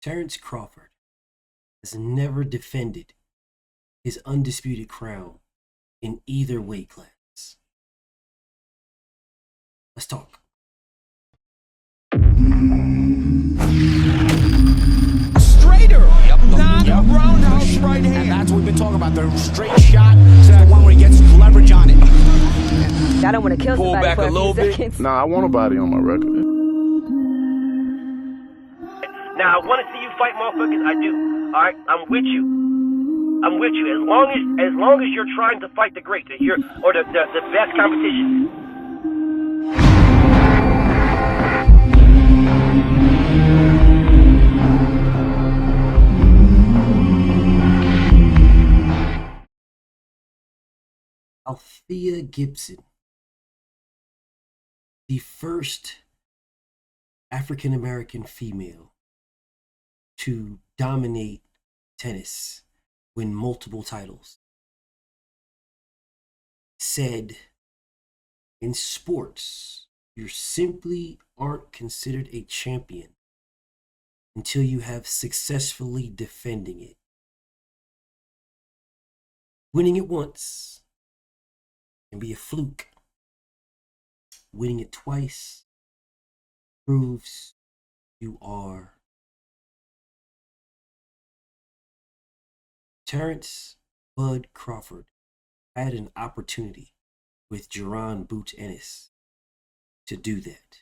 Terrence Crawford has never defended his undisputed crown in either weight class. Let's talk. Straighter, not roundhouse right hand. And that's what we've been talking about, the straight shot, the one where he gets leverage on it. I don't want to kill Pull somebody back for a little bit. seconds. Nah, I want a body on my record. Now, I want to see you fight motherfuckers. I do. All right? I'm with you. I'm with you. As long as you're trying to fight the great, the best competition. Althea Gibson, the first African-American female to dominate tennis, win multiple titles, said, in sports, you simply aren't considered a champion until you have successfully defending it. Winning it once can be a fluke. Winning it twice proves you are. Terrence Bud Crawford had an opportunity with Jaron Boots Ennis to do that.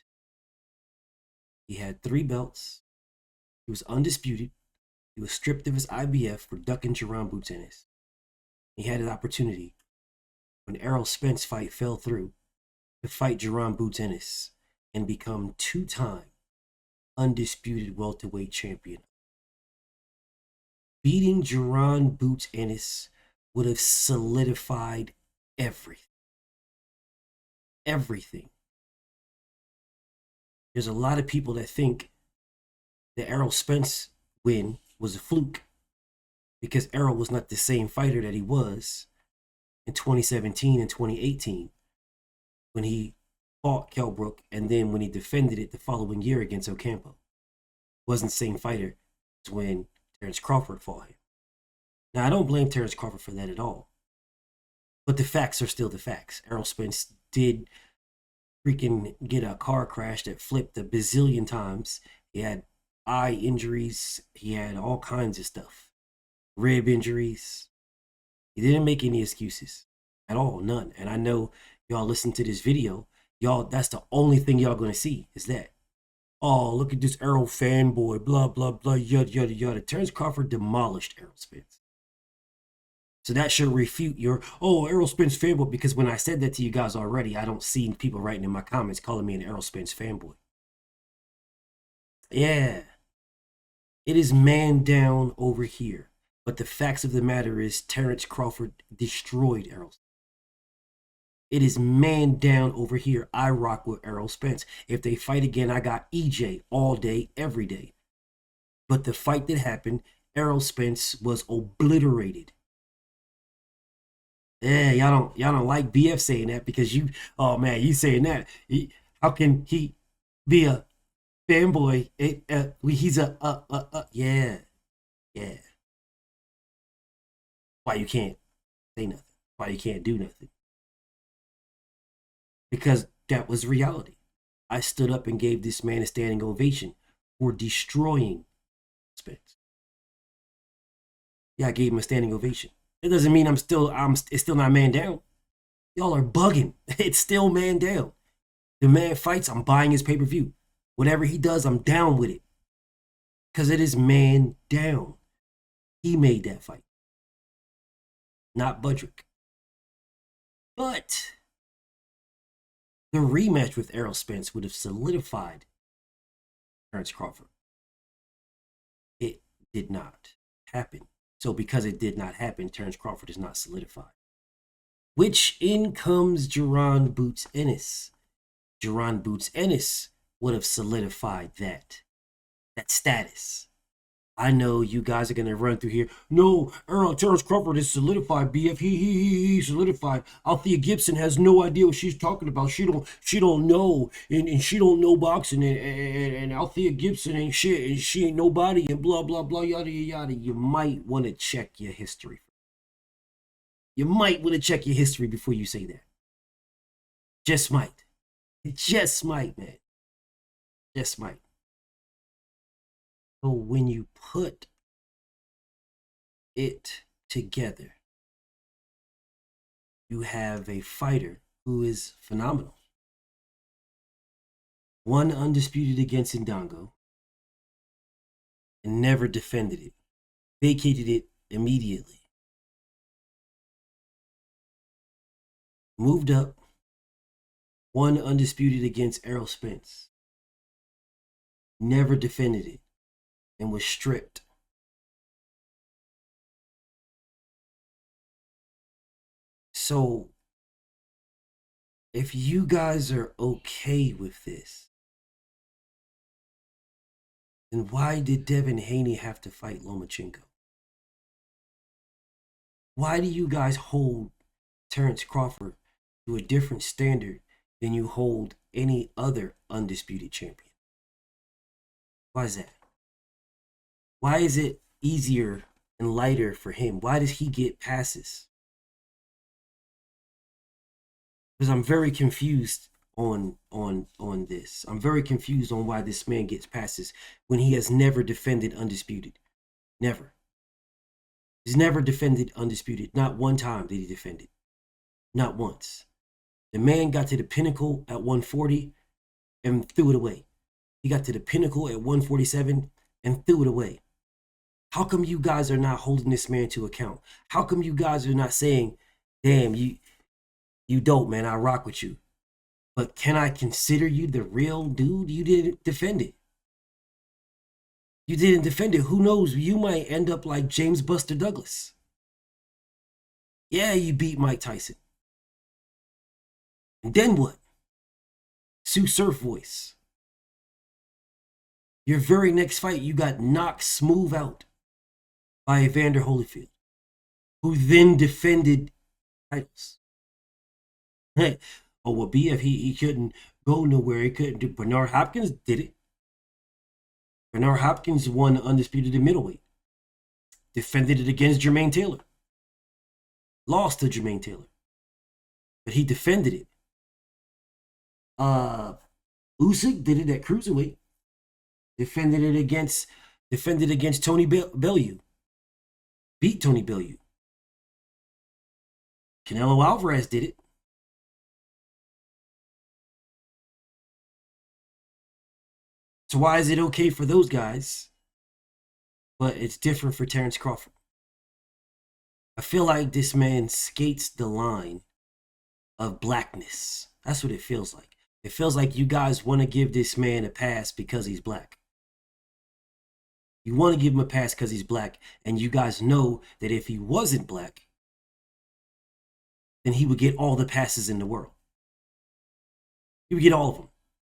He had 3 belts. He was undisputed. He was stripped of his IBF for ducking Jaron Boots Ennis. He had an opportunity when Errol Spence fight fell through to fight Jaron Boots Ennis and become 2-time undisputed welterweight champion. Beating Jaron Boots Ennis would have solidified everything. Everything. There's a lot of people that think the Errol Spence win was a fluke because Errol was not the same fighter that he was in 2017 and 2018 when he fought Kell Brook and then when he defended it the following year against Ocampo. Wasn't the same fighter as when Terrence Crawford fought him. Now, I don't blame Terrence Crawford for that at all. But the facts are still the facts. Errol Spence did freaking get a car crash that flipped a bazillion times. He had eye injuries. He had all kinds of stuff. Rib injuries. He didn't make any excuses at all, none. And I know y'all listen to this video, y'all, that's the only thing y'all gonna see is that. Oh, look at this Errol fanboy, blah, blah, blah, yada, yada, yada. Terrence Crawford demolished Errol Spence. So that should refute your, oh, Errol Spence fanboy, because when I said that to you guys already, I don't see people writing in my comments calling me an Errol Spence fanboy. Yeah. It is man down over here. But the facts of the matter is Terrence Crawford destroyed Errol Spence. It is man down over here. I rock with Errol Spence. If they fight again, I got EJ all day, every day. But the fight that happened, Errol Spence was obliterated. Yeah, y'all don't like BF saying that because you, oh man, you saying that. How can he be a fanboy? He's yeah. Why you can't say nothing? Why you can't do nothing? Because that was reality. I stood up and gave this man a standing ovation for destroying Spence. Yeah, I gave him a standing ovation. It doesn't mean it's still not man down. Y'all are bugging. It's still man down. The man fights, I'm buying his pay-per-view. Whatever he does, I'm down with it. Because it is man down. He made that fight. Not Budrick. But the rematch with Errol Spence would have solidified Terrence Crawford. It did not happen. So because it did not happen, Terrence Crawford is not solidified. Which in comes Jaron Boots Ennis. Jaron Boots Ennis would have solidified that status. I know you guys are gonna run through here. No, Terrence Crawford is solidified. BF, he solidified. Althea Gibson has no idea what she's talking about. She don't know, and she don't know boxing, and Althea Gibson ain't shit, and she ain't nobody, and blah blah blah yada yada. You might want to check your history. You might want to check your history before you say that. Just might. Just might, man. Just might. So when you put it together, you have a fighter who is phenomenal. Won undisputed against Ndongo and never defended it. Vacated it immediately. Moved up. Won undisputed against Errol Spence. Never defended it. And was stripped. So, if you guys are okay with this, then why did Devin Haney have to fight Lomachenko? Why do you guys hold Terrence Crawford to a different standard than you hold any other undisputed champion? Why is that? Why is it easier and lighter for him? Why does he get passes? Because I'm very confused on this. I'm very confused on why this man gets passes when he has never defended undisputed. Never. He's never defended undisputed. Not one time did he defend it. Not once. The man got to the pinnacle at 140 and threw it away. He got to the pinnacle at 147 and threw it away. How come you guys are not holding this man to account? How come you guys are not saying, damn, you dope, man, I rock with you. But can I consider you the real dude? You didn't defend it. You didn't defend it. Who knows? You might end up like James Buster Douglas. Yeah, you beat Mike Tyson. And then what? Sue Surf voice. Your very next fight, you got knocked smooth out by Evander Holyfield, who then defended titles. Hey, oh, well, BF, he couldn't go nowhere. He couldn't do. Bernard Hopkins did it. Bernard Hopkins won undisputed in middleweight. Defended it against Jermaine Taylor. Lost to Jermaine Taylor. But he defended it. Usyk did it at cruiserweight. Defended against Tony Bellew. Beat Tony Bellew. Canelo Alvarez did it. So why is it okay for those guys, but it's different for Terrence Crawford? I feel like this man skates the line of blackness. That's what it feels like. It feels like you guys want to give this man a pass because he's black. You want to give him a pass because he's black, and you guys know that if he wasn't black, then he would get all the passes in the world. He would get all of them.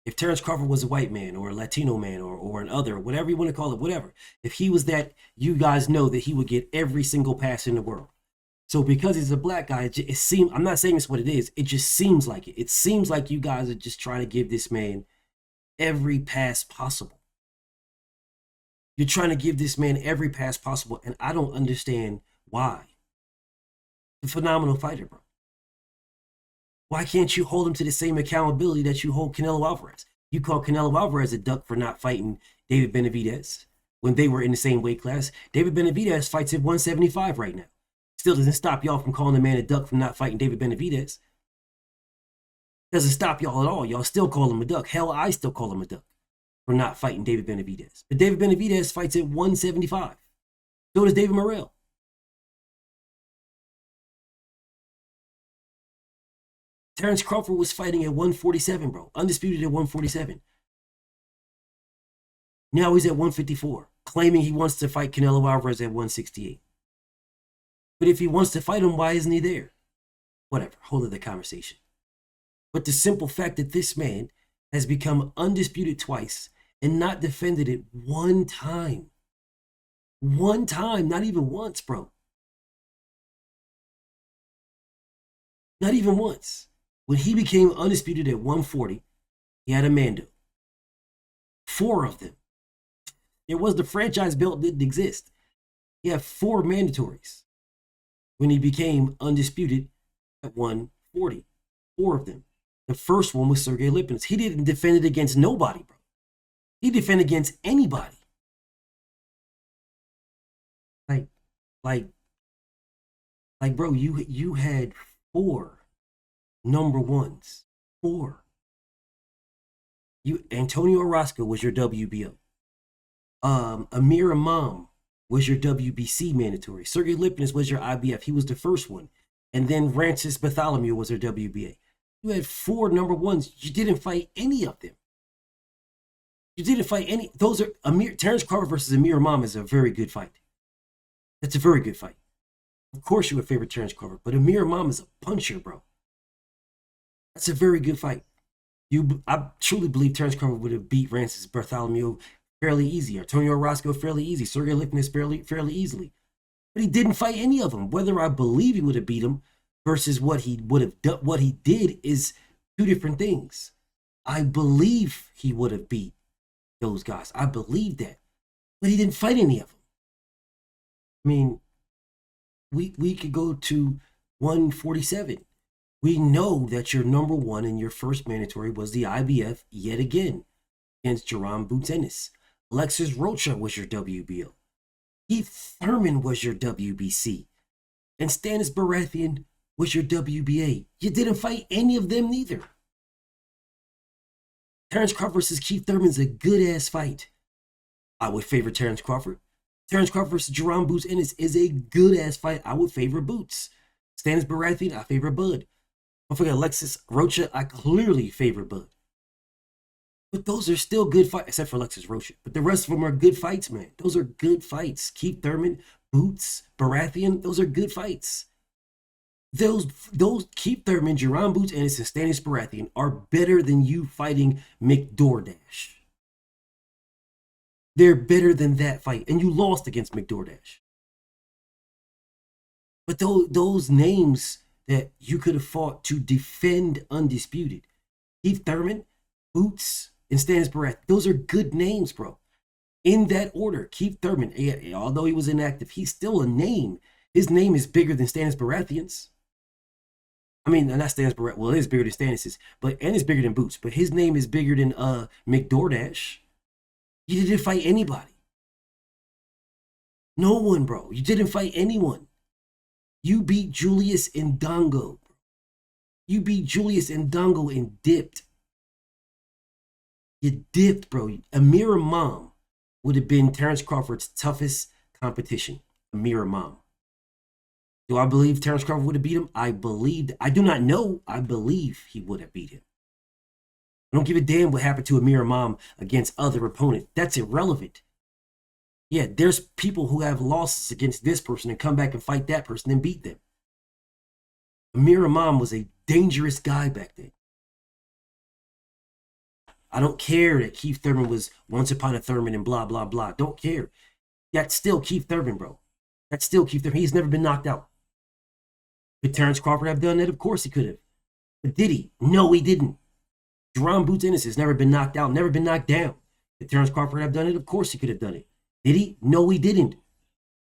If Terrence Crawford was a white man or a Latino man or an other, whatever you want to call it, whatever. If he was that, you guys know that he would get every single pass in the world. So because he's a black guy, it seems, I'm not saying it's what it is. It just seems like it. It seems like you guys are just trying to give this man every pass possible. You're trying to give this man every pass possible, and I don't understand why. A phenomenal fighter, bro. Why can't you hold him to the same accountability that you hold Canelo Alvarez? You call Canelo Alvarez a duck for not fighting David Benavidez when they were in the same weight class. David Benavidez fights at 175 right now. Still doesn't stop y'all from calling the man a duck from not fighting David Benavidez. Doesn't stop y'all at all. Y'all still call him a duck. Hell, I still call him a duck for not fighting David Benavidez. But David Benavidez fights at 175. So does David Morrell. Terrence Crawford was fighting at 147, bro. Undisputed at 147. Now he's at 154, claiming he wants to fight Canelo Alvarez at 168. But if he wants to fight him, why isn't he there? Whatever, whole other conversation. But the simple fact that this man has become undisputed twice and not defended it one time. One time, not even once, bro. Not even once. When he became undisputed at 140, he had a Mando. 4 of them. It was the franchise belt didn't exist. He had 4 mandatories when he became undisputed at 140. 4 of them. The first one was Sergey Lipinets. He didn't defend it against nobody, bro. He defended against anybody. Like, bro, you had 4 number ones. 4. Antonio Orozco was your WBO. Amir Imam was your WBC mandatory. Sergey Lipinets was your IBF. He was the first one. And then Francis Bartholomew was your WBA. You had 4 number ones. You didn't fight any of them. You didn't fight any. Those are Terrence Crawford versus Amir Imam is a very good fight. That's a very good fight. Of course you would favor Terrence Crawford, but Amir Imam is a puncher, bro. That's a very good fight. I truly believe Terrence Crawford would have beat Francis Bartholomew fairly easy. Antonio Orozco fairly easy. Sergey Lipinets fairly easily. But he didn't fight any of them. Whether I believe he would have beat him versus what he would have done, what he did is 2 different things. I believe he would have beat those guys. I believe that. But he didn't fight any of them. I mean, we could go to 147. We know that your number 1 and your first mandatory was the IBF yet again against Jerome Boots Ennis. Alexis Rocha was your WBO. Keith Thurman was your WBC. And Stanis Baratheon was your WBA. You didn't fight any of them neither. Terrence Crawford versus Keith Thurman's a good-ass fight. I would favor Terrence Crawford. Terrence Crawford versus Jerome Boots Ennis is a good-ass fight. I would favor Boots. Stanis Baratheon, I favor Bud. Don't forget Alexis Rocha, I clearly favor Bud. But those are still good fights, except for Alexis Rocha. But the rest of them are good fights, man. Those are good fights. Keith Thurman, Boots, Baratheon, those are good fights. Those Keith Thurman, Jerome Boots Ennis, and Stanis Baratheon are better than you fighting McDoordash. They're better than that fight. And you lost against McDoordash. But those names that you could have fought to defend undisputed. Keith Thurman, Boots, and Stanis Baratheon. Those are good names, bro. In that order, Keith Thurman, although he was inactive, he's still a name. His name is bigger than Stanis Baratheon's. I mean, not Stanis Baratheon. Well, it is bigger than Stanis's, and it's bigger than Boots. But his name is bigger than McDoordash. You didn't fight anybody. No one, bro. You didn't fight anyone. You beat Julius Ndongo. You beat Julius Ndongo and dipped. You dipped, bro. Amir Imam would have been Terrence Crawford's toughest competition. Amir Imam. Do I believe Terrence Crawford would have beat him? I do not know. I believe he would have beat him. I don't give a damn what happened to Amir Imam against other opponents. That's irrelevant. Yeah, there's people who have losses against this person and come back and fight that person and beat them. Amir Imam was a dangerous guy back then. I don't care that Keith Thurman was once upon a Thurman and blah, blah, blah. Don't care. That's still Keith Thurman, bro. That's still Keith Thurman. He's never been knocked out. Could Terrence Crawford have done that? Of course he could have. But did he? No, he didn't. Jerome Boots Ennis has never been knocked out, never been knocked down. Could Terrence Crawford have done it? Of course he could have done it. Did he? No, he didn't.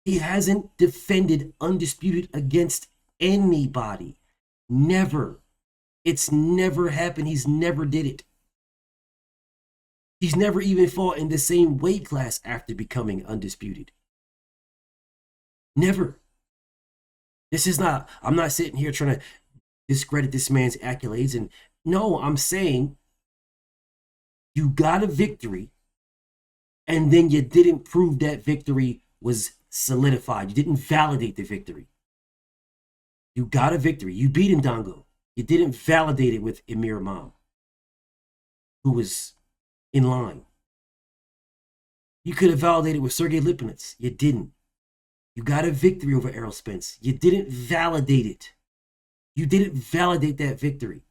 He hasn't defended undisputed against anybody. Never. It's never happened. He's never did it. He's never even fought in the same weight class after becoming undisputed. Never. I'm not sitting here trying to discredit this man's accolades. And no, I'm saying you got a victory and then you didn't prove that victory was solidified. You didn't validate the victory. You got a victory. You beat Ndongo. You didn't validate it with Amir Imam, who was in line. You could have validated with Sergey Lipinets. You didn't. You got a victory over Errol Spence. You didn't validate it. You didn't validate that victory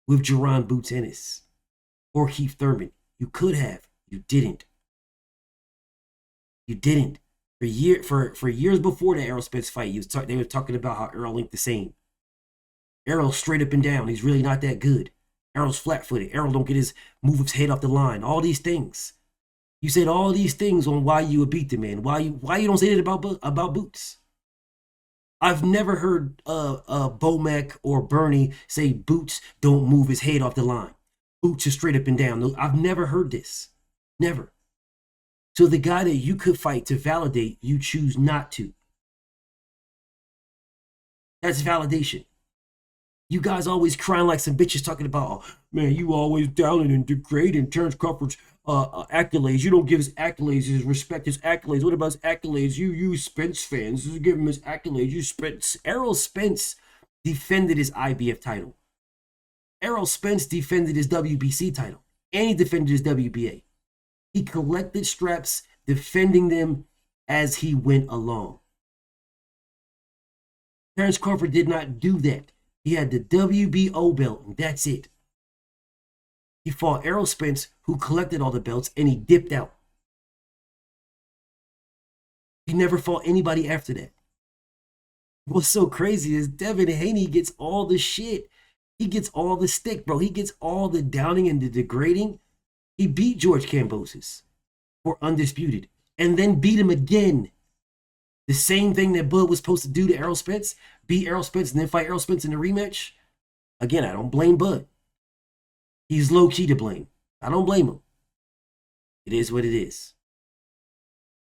with Jerome Boots Ennis or Keith Thurman. You could have. You didn't. You didn't. For years before the Errol Spence fight, they were talking about how Errol linked the same. Errol's straight up and down. He's really not that good. Errol's flat-footed. Errol don't move his head off the line. All these things. You said all these things on why you would beat the man. Why you don't say that about Boots? I've never heard Bomac or Bernie say Boots don't move his head off the line. Boots is straight up and down. I've never heard this. Never. So the guy that you could fight to validate, you choose not to. That's validation. You guys always crying like some bitches talking about, oh, man, you always downing and degrading Terrence Crawford's accolades. You don't give his accolades his respect, his accolades. What about his accolades? You Spence fans, give him his accolades. Errol Spence defended his IBF title. Errol Spence defended his WBC title. And he defended his WBA. He collected straps, defending them as he went along. Terrence Crawford did not do that. He had the WBO belt, and that's it. He fought Errol Spence, who collected all the belts, and he dipped out. He never fought anybody after that. What's so crazy is Devin Haney gets all the shit. He gets all the stick, bro. He gets all the downing and the degrading. He beat George Kambosos for undisputed, and then beat him again. The same thing that Bud was supposed to do to Errol Spence, beat Errol Spence and then fight Errol Spence in the rematch. Again, I don't blame Bud. He's low-key to blame. I don't blame him. It is what it is.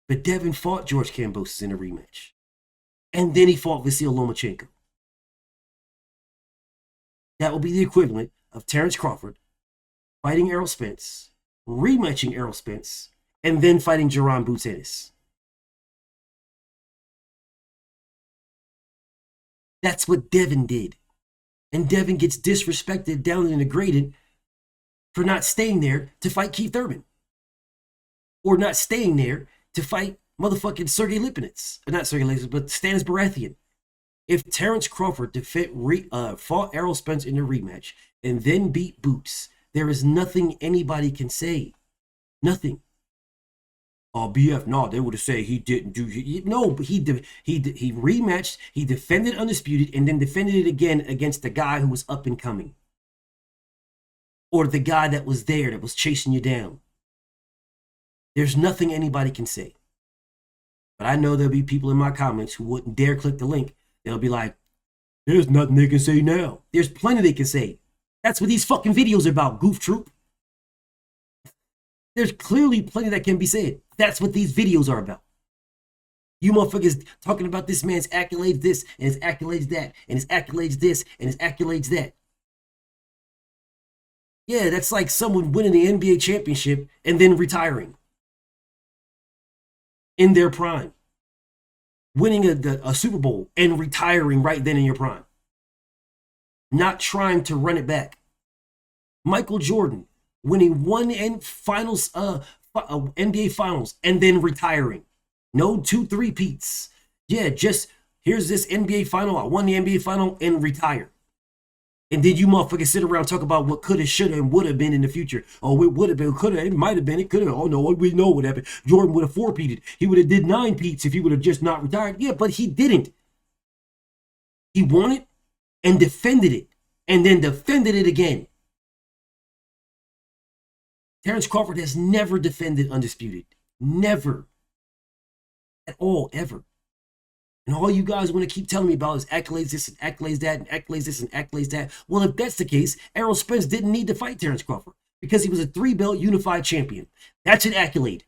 But Devin fought George Kambosos in a rematch. And then he fought Vasyl Lomachenko. That will be the equivalent of Terrence Crawford fighting Errol Spence, rematching Errol Spence, and then fighting Jaron Boots Ennis. That's what Devin did. And Devin gets disrespected, down and degraded for not staying there to fight Keith Thurman. Or not staying there to fight motherfucking Sergey Lipinets. Not Sergey Lipinets, but Stanis Baratheon. If Terrence Crawford fought Errol Spence in a rematch and then beat Boots, there is nothing anybody can say. Nothing. Oh, BF, no, they would have said he didn't do it. No, but he rematched, he defended undisputed, and then defended it again against the guy who was up and coming. Or the guy that was there, that was chasing you down. There's nothing anybody can say. But I know there'll be people in my comments who wouldn't dare click the link. They'll be like, there's nothing they can say now. There's plenty they can say. That's what these fucking videos are about, goof troop. There's clearly plenty that can be said. That's what these videos are about. You motherfuckers talking about this man's accolades this, and his accolades that, and his accolades this, and his accolades that. Yeah, that's like someone winning the NBA championship and then retiring. In their prime. Winning a Super Bowl and retiring right then in your prime. Not trying to run it back. Michael Jordan winning one NBA finals and then retiring. No 2-3 peats. Yeah, just here's this NBA final. I won the NBA final and retire. And then you motherfuckers sit around and talk about what coulda, shoulda, and woulda been in the future. Oh, it would have been, coulda, it might have been, it could have. Oh no, we know what happened. Jordan would have 4-peated. He would have did 9 peats if he would have just not retired. Yeah, but he didn't. He won it and defended it, and then defended it again. Terrence Crawford has never defended undisputed. Never. At all, ever. And all you guys want to keep telling me about is accolades this and accolades that and accolades this and accolades that. Well, if that's the case, Errol Spence didn't need to fight Terrence Crawford because he was a 3-belt unified champion. That's an accolade.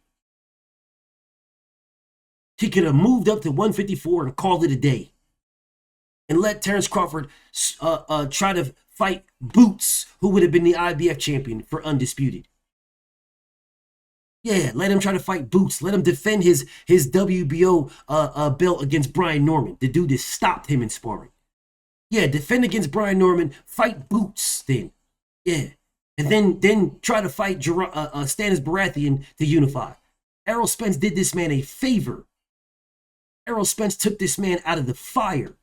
He could have moved up to 154 and called it a day. And let Terrence Crawford try to fight Boots, who would have been the IBF champion for undisputed. Yeah, let him try to fight Boots. Let him defend his WBO belt against Brian Norman, the dude that stopped him in sparring. Yeah, defend against Brian Norman, fight Boots then. Yeah, and then try to fight Stanis Baratheon to unify. Errol Spence did this man a favor. Errol Spence took this man out of the fire.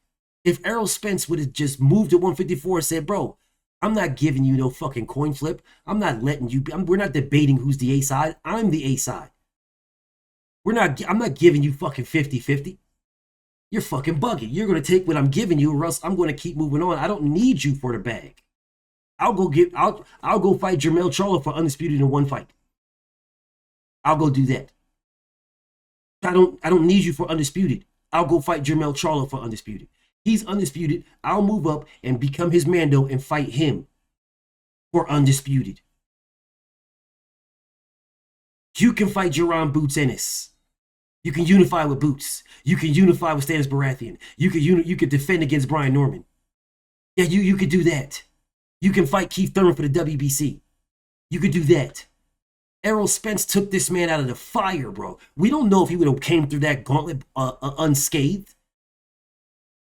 If Errol Spence would have just moved to 154 and said, bro, I'm not giving you no fucking coin flip. I'm not letting you be. We're not debating who's the A side. I'm the A side. I'm not giving you fucking 50-50. You're fucking bugging. You're going to take what I'm giving you, or else I'm going to keep moving on. I don't need you for the bag. I'll go fight Jermell Charlo for undisputed in one fight. I'll go do that. I don't need you for undisputed. I'll go fight Jermell Charlo for undisputed. He's undisputed. I'll move up and become his Mando and fight him for undisputed. You can fight Jerron Boots Ennis. You can unify with Boots. You can unify with Stannis Baratheon. You could defend against Brian Norman. Yeah, you could do that. You can fight Keith Thurman for the WBC. You could do that. Errol Spence took this man out of the fire, bro. We don't know if he would have came through that gauntlet unscathed.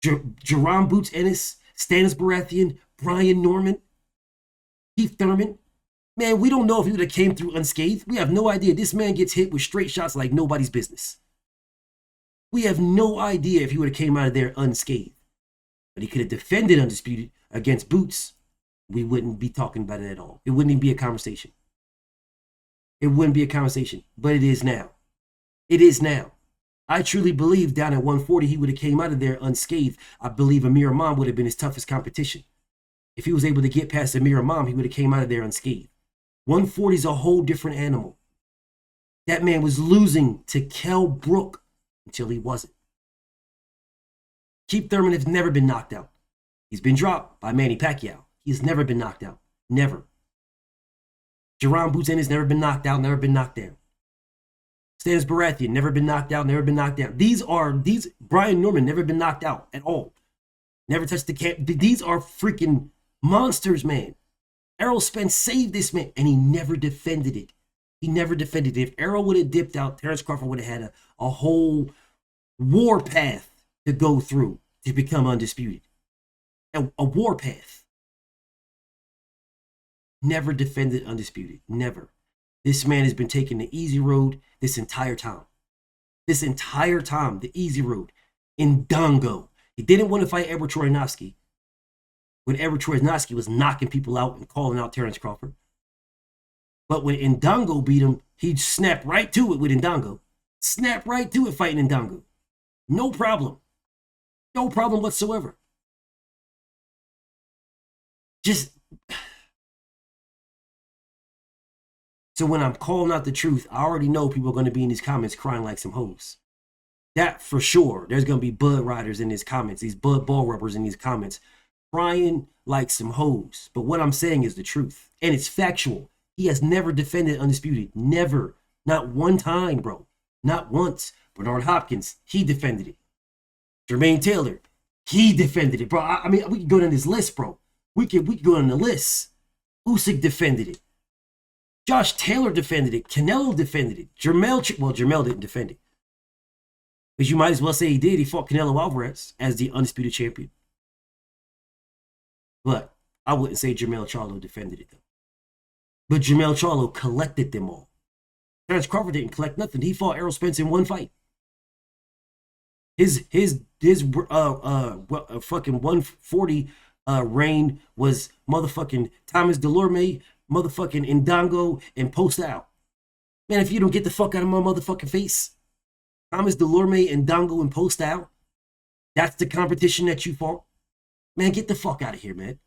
Jerron Boots Ennis, Stannis Baratheon, Brian Norman, Keith Thurman. Man, we don't know if he would have came through unscathed. We have no idea. This man gets hit with straight shots like nobody's business. We have no idea if he would have came out of there unscathed. But he could have defended undisputed against Boots. We wouldn't be talking about it at all. It wouldn't even be a conversation. It wouldn't be a conversation, but it is now. It is now. I truly believe down at 140, he would have came out of there unscathed. I believe Amir Imam would have been his toughest competition. If he was able to get past Amir Imam, he would have came out of there unscathed. 140 is a whole different animal. That man was losing to Kell Brook until he wasn't. Keith Thurman has never been knocked out. He's been dropped by Manny Pacquiao. He's never been knocked out. Never. Jerron Boots Ennis never been knocked out, never been knocked down. Stannis Baratheon never been knocked out, never been knocked down. Brian Norman never been knocked out at all. Never touched the camp. These are freaking monsters, man. Errol Spence saved this man, and he never defended it. He never defended it. If Errol would have dipped out, Terrence Crawford would have had a whole war path to go through to become undisputed. A war path. Never defended undisputed. Never. This man has been taking the easy road this entire time. This entire time, the easy road. In Dongo. He didn't want to fight Edward Troyanowski when Edward Troyanowski was knocking people out and calling out Terrence Crawford. But when Ndongo beat him, he snapped right to it with Ndongo. Snapped right to it fighting Ndongo. No problem. No problem whatsoever. So when I'm calling out the truth, I already know people are going to be in these comments crying like some hoes. That for sure. There's going to be Bud Riders in these comments, these Bud Ball Rubbers in these comments, crying like some hoes. But what I'm saying is the truth. And it's factual. He has never defended undisputed. Never. Not one time, bro. Not once. Bernard Hopkins, he defended it. Jermaine Taylor, he defended it, bro. I mean, we can go down this list, bro. We could go on the list. Usyk defended it. Josh Taylor defended it. Canelo defended it. Jermell didn't defend it. Because you might as well say he did. He fought Canelo Alvarez as the undisputed champion. But I wouldn't say Jermell Charlo defended it, though. But Jermell Charlo collected them all. Terrence Crawford didn't collect nothing. He fought Errol Spence in one fight. His fucking 140 reign was motherfucking Thomas Delorme, motherfucking Ndongo, and Post Out. Man, if you don't get the fuck out of my motherfucking face, Thomas Delorme, Ndongo, and Post Out, that's the competition that you fought? Man, get the fuck out of here, man.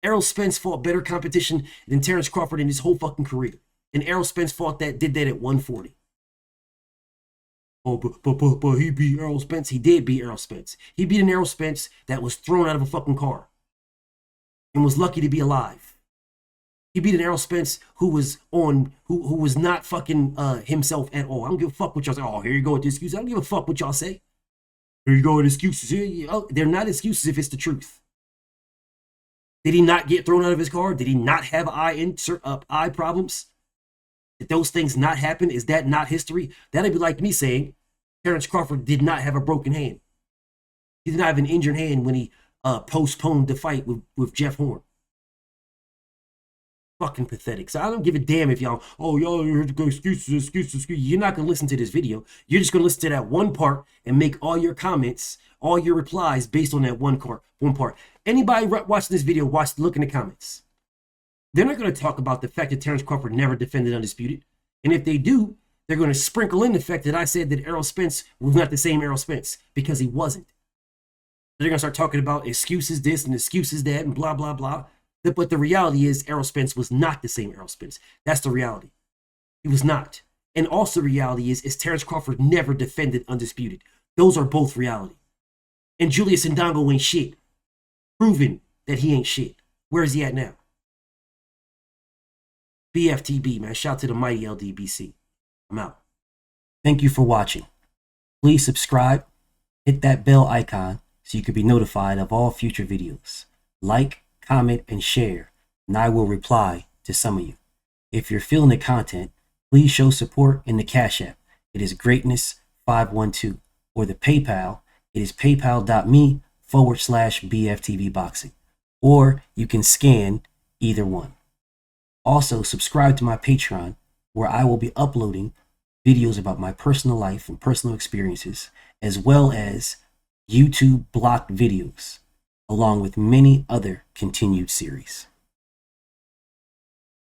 Errol Spence fought better competition than Terrence Crawford in his whole fucking career. And Errol Spence did that at 140. Oh, but he beat Errol Spence. He did beat Errol Spence. He beat an Errol Spence that was thrown out of a fucking car and was lucky to be alive. He beat an Errol Spence who was not fucking himself at all. I don't give a fuck what y'all say. Oh, here you go with the excuses. I don't give a fuck what y'all say. Here you go with excuses. They're not excuses if it's the truth. Did he not get thrown out of his car? Did he not have eye problems? Did those things not happen? Is that not history? That'd be like me saying Terrence Crawford did not have a broken hand. He did not have an injured hand when he postponed the fight with Jeff Horn. Fucking pathetic. So I don't give a damn if y'all heard to go excuses. You're not going to listen to this video. You're just going to listen to that one part and make all your comments, all your replies based on that one part. Anybody watching this video, look in the comments. They're not going to talk about the fact that Terrence Crawford never defended undisputed. And if they do, they're going to sprinkle in the fact that I said that Errol Spence was not the same Errol Spence, because he wasn't. They're going to start talking about excuses this and excuses that and blah, blah, blah. But the reality is Errol Spence was not the same Errol Spence. That's the reality. He was not. And also the reality is Terrence Crawford never defended undisputed. Those are both reality. And Julius Ndongo ain't shit. Proven that he ain't shit. Where is he at now? BFTB, man. Shout out to the mighty LDBC. I'm out. Thank you for watching. Please subscribe, hit that bell icon so you can be notified of all future videos. Like, comment, and share, and I will reply to some of you. If you're feeling the content, please show support in the Cash App. It is Greatness512. Or the PayPal, it is paypal.me/BFTVboxing. Or you can scan either one. Also, subscribe to my Patreon, where I will be uploading videos about my personal life and personal experiences, as well as YouTube blocked videos, along with many other continued series.